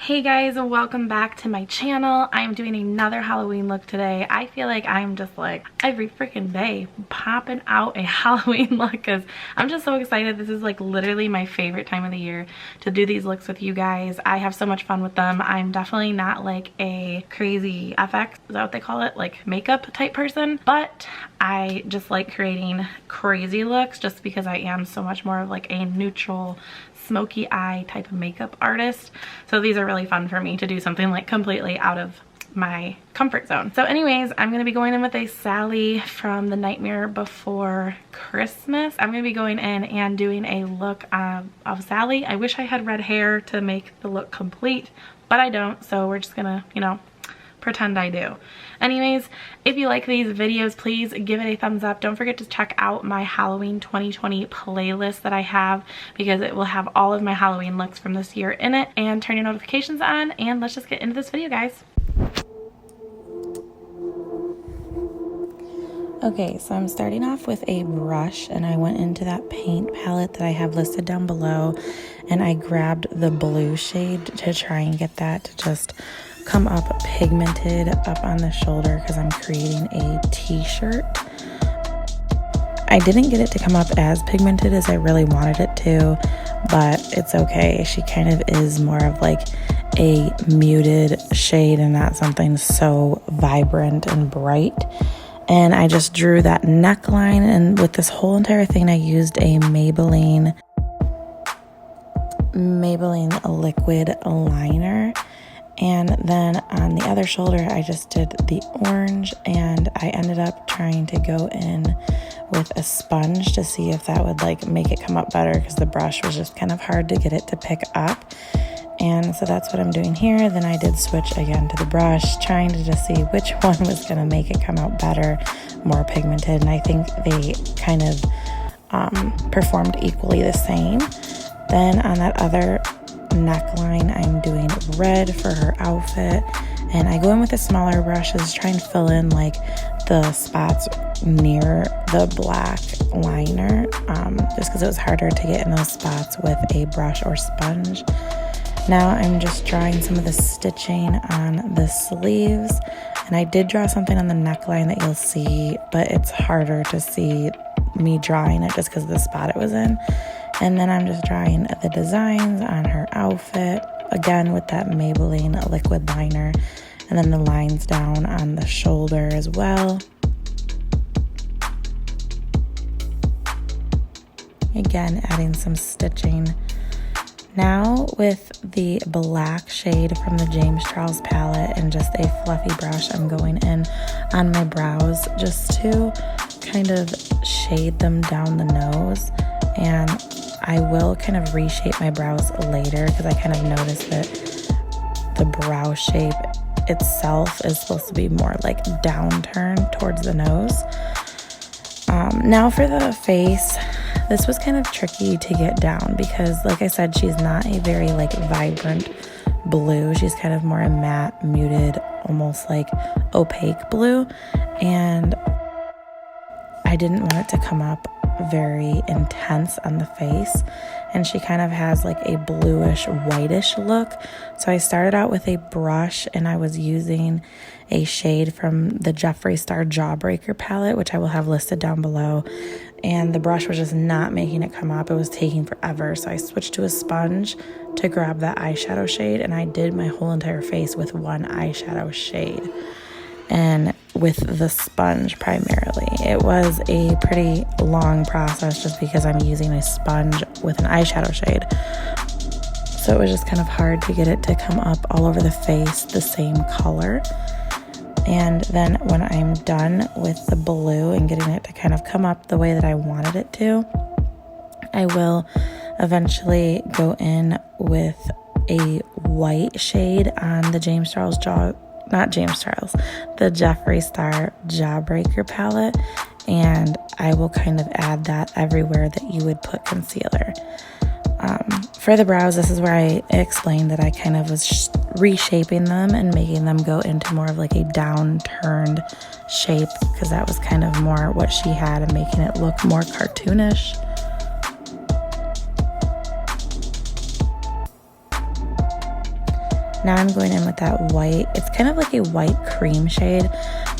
Hey guys, welcome back to my channel. I'm doing another Halloween look today. I feel like I'm just like every freaking day popping out a Halloween look because I'm just so excited. This is like literally my favorite time of the year to do these looks with you guys. I have so much fun with them. I'm definitely not like a crazy FX, is that what they call it? Like makeup type person, but I just like creating crazy looks just because I am so much more of like a neutral smoky eye type of makeup artist. So these are really fun for me to do something like completely out of my comfort zone. So anyways, I'm going to be going in with a Sally from The Nightmare Before Christmas. I'm going to be going in and doing a look of Sally. I wish I had red hair to make the look complete, but I don't. So we're just gonna, you know, pretend I do. Anyways, if you like these videos, please give it a thumbs up. Don't forget to check out my Halloween 2020 playlist that I have because it will have all of my Halloween looks from this year in it. And turn your notifications on and let's just get into this video, guys. Okay, so I'm starting off with a brush and I went into that paint palette that I have listed down below and I grabbed the blue shade to try and get that to just come up pigmented up on the shoulder because I'm creating a t-shirt. I didn't get it to come up as pigmented as I really wanted it to, but it's okay. She kind of is more of like a muted shade and not something so vibrant and bright. And I just drew that neckline, and with this whole entire thing I used a Maybelline liquid liner. And then on the other shoulder, I just did the orange, and I ended up trying to go in with a sponge to see if that would like make it come up better because the brush was just kind of hard to get it to pick up. And so that's what I'm doing here. Then I did switch again to the brush, trying to just see which one was going to make it come out better, more pigmented. And I think they kind of performed equally the same. Then on that other neckline, I'm doing red for her outfit, and I go in with the smaller brushes, try and fill in like the spots near the black liner, just because it was harder to get in those spots with a brush or sponge. Now I'm just drawing some of the stitching on the sleeves, and I did draw something on the neckline that you'll see, but it's harder to see me drawing it just because of the spot it was in. And then I'm just drawing the designs on her outfit, again with that Maybelline liquid liner, and then the lines down on the shoulder as well. Again, adding some stitching. Now with the black shade from the James Charles palette and just a fluffy brush, I'm going in on my brows just to kind of shade them down the nose. And I will kind of reshape my brows later because I kind of noticed that the brow shape itself is supposed to be more like downturned towards the nose. Now for the face, this was kind of tricky to get down because, like I said, she's not a very like vibrant blue. She's kind of more a matte, muted, almost like opaque blue. And I didn't want it to come up very intense on the face, and she kind of has like a bluish whitish look. So I started out with a brush and I was using a shade from the Jeffree Star Jawbreaker palette, which I will have listed down below, and the brush was just not making it come up. It was taking forever, so I switched to a sponge to grab that eyeshadow shade, and I did my whole entire face with one eyeshadow shade and with the sponge primarily. It was a pretty long process just because I'm using a sponge with an eyeshadow shade. So it was just kind of hard to get it to come up all over the face the same color. And then when I'm done with the blue and getting it to kind of come up the way that I wanted it to, I will eventually go in with a white shade on the the Jeffree Star Jawbreaker palette, and I will kind of add that everywhere that you would put concealer. For the brows, this is where I explained that I kind of was reshaping them and making them go into more of like a downturned shape because that was kind of more what she had and making it look more cartoonish. Now I'm going in with that white. It's kind of like a white cream shade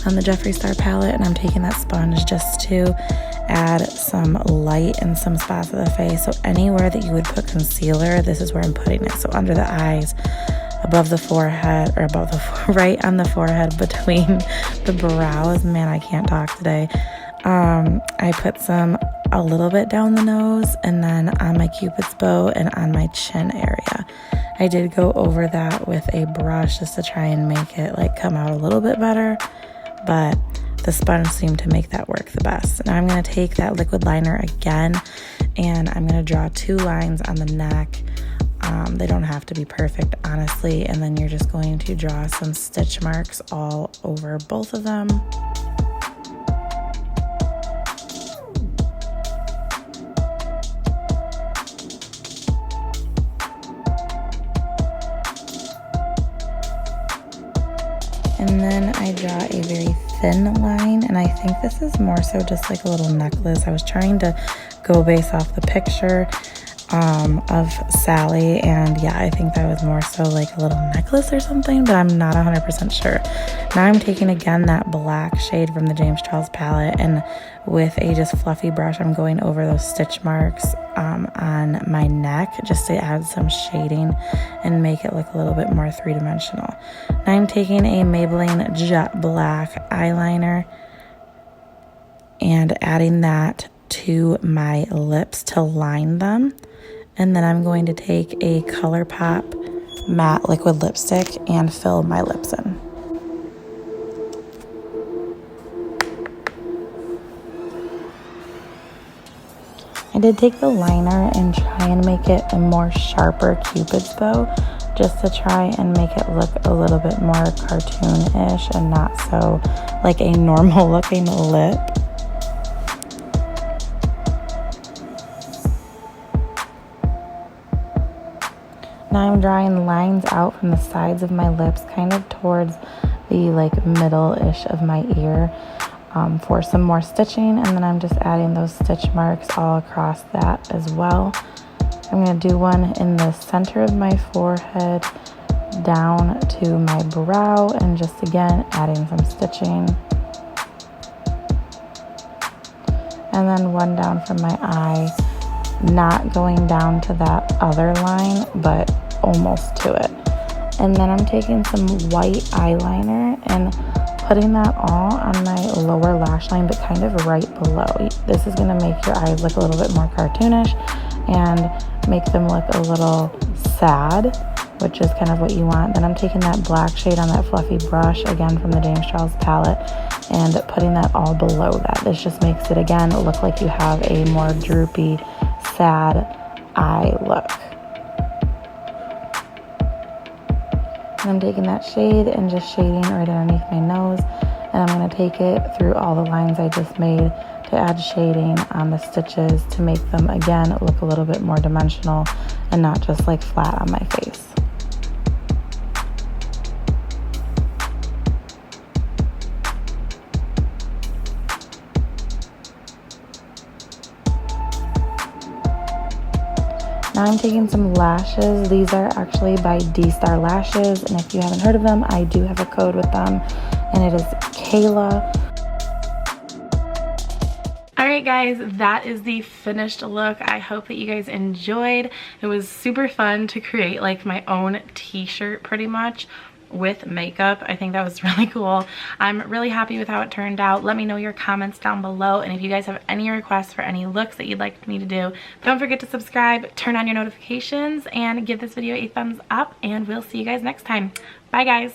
on the Jeffree Star palette, and I'm taking that sponge just to add some light in some spots of the face. So anywhere that you would put concealer, this is where I'm putting it. So under the eyes, above the forehead, or above the right on the forehead, between the brows. Man, I can't talk today. I put some a little bit down the nose, and then on my Cupid's bow and on my chin area. I did go over that with a brush just to try and make it like come out a little bit better, but the sponge seemed to make that work the best. Now I'm going to take that liquid liner again, and I'm going to draw 2 lines on the neck. They don't have to be perfect, honestly, and then you're just going to draw some stitch marks all over both of them. And then I draw a very thin line, and I think this is more so just like a little necklace. I was trying to go based off the picture of Sally, and yeah, I think that was more so like a little necklace or something, but I'm not 100% sure. Now I'm taking again that black shade from the James Charles palette, and with a just fluffy brush, I'm going over those stitch marks on my neck just to add some shading and make it look a little bit more three-dimensional. Now I'm taking a Maybelline Jet Black eyeliner and adding that to my lips to line them. And then I'm going to take a ColourPop matte liquid lipstick and fill my lips in. I did take the liner and try and make it a more sharper Cupid's bow, just to try and make it look a little bit more cartoonish and not so like a normal looking lip. Now I'm drawing lines out from the sides of my lips, kind of towards the like middle-ish of my ear for some more stitching, and then I'm just adding those stitch marks all across that as well. I'm going to do one in the center of my forehead down to my brow, and just again adding some stitching. And then one down from my eye, not going down to that other line, but almost to it. And then I'm taking some white eyeliner and putting that all on my lower lash line, but kind of right below. This is going to make your eyes look a little bit more cartoonish and make them look a little sad, which is kind of what you want. Then I'm taking that black shade on that fluffy brush, again from the James Charles palette, and putting that all below that. This just makes it, again, look like you have a more droopy, sad eye look. And I'm taking that shade and just shading right underneath my nose, and I'm going to take it through all the lines I just made to add shading on the stitches to make them, again, look a little bit more dimensional and not just like flat on my face. Now I'm taking some lashes. These are actually by D-Star Lashes, and if you haven't heard of them, I do have a code with them, and it is Kayla. Alright guys, that is the finished look. I hope that you guys enjoyed. It was super fun to create like my own t-shirt pretty much with makeup. I think that was really cool. I'm really happy with how it turned out. Let me know your comments down below, and if you guys have any requests for any looks that you'd like me to do, don't forget to subscribe, turn on your notifications, and give this video a thumbs up, and we'll see you guys next time. Bye guys.